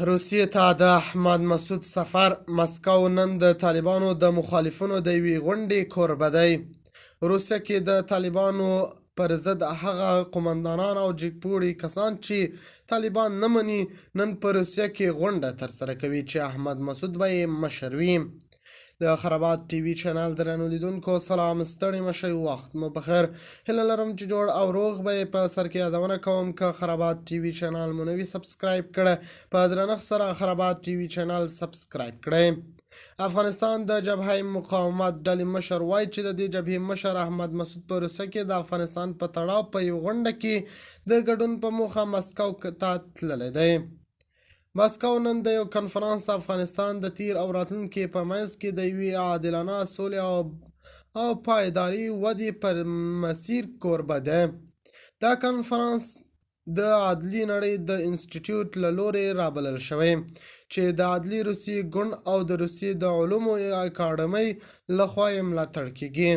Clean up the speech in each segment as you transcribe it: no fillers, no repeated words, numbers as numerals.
روسیې ته د احمدمسعود سفر. مسکو نن د طالبانو د مخالفینو د یوې غونډې کوربه دی. روسیه کې د طالبانو پر ضد هغه قومندانان او جګپوړي کسان چې طالبان نه مني نن په روسیه کې غونډه ترسره کوي چې احمدمسعود به یې مشر وي. د خرابات ټي وي چینل درنو لیدونکو سلام، ستړي مشئ، وخت مو بخیر. هیله لرم چې جوړ او روغ به یې په سر کې یادونه کوم که خرابات ټي وي چینل مو نوي سبسکرایب کړه، په درنښت سره خرابات ټي وي چینل سبسکرایب کړئ. افغانستان د جبهه مقاومت ډلې مشر وایي چې د دې جبهې مشر احمدمسعود په روسیه کې د افغانستان په تړاو په یو غونډه کې د ګډون په موخه مسکو ته تللی دی. مسکو نن د یو کنفرانس افغانستان د تیر او راتلونکي په منځ کې د یوې عادلانه سولې او پایداري ودې پر مسیر کوربه دی. دا کنفرانس د عدلي نړۍ د انسټیټیوټ له لورې رابلل شوی چې د عدلي روسي ګوند او د روسیې د علومو اکاډمۍ لخوا یې ملاتړ کیږي.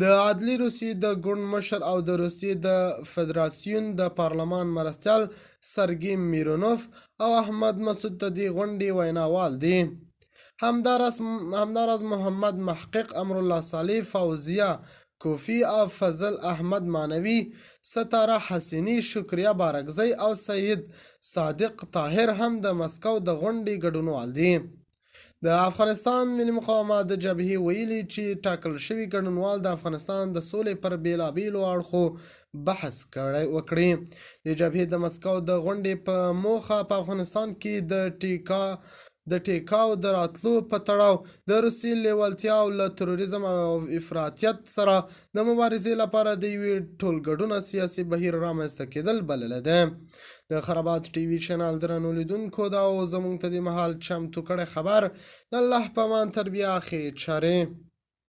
د عدلي روسي د ګوند مشر او د روسیې د فدراسیون د پارلمان مرستیال سرګي میرونوف او احمدمسعود د دې غونډې ویناوال دي. همداراز محمد محقق، امرالله صالح، فوزیه کوفی او فضل احمد مانوي، ستاره حسیني، شکریه بارکزی او سید صادق طاهر هم د مسکو د غونډې ګډونوال دي. د افغانستان ملي مقاومت د جبهې ویلي چې ټاکل شوي ګډونوال د افغانستان د سولې پر بېلابېلو اړخو بحث وکړي. د جبهې د مسکو د غونډې په موخه په افغانستان کې د ټیکاو د راتلو په تړاو د روسیې لیوالتیا او له تروریزم او افراطیت سره د مبارزې لپاره د یوې ټولګډونه سیاسي بهیر رامنځته کېدل بللی دی. د خرابات ټي وي چینل درنو لیدونکو دا او زموږ ته د مهال چمتو کړی خبر د الله په امان تر بیا ښې چارې.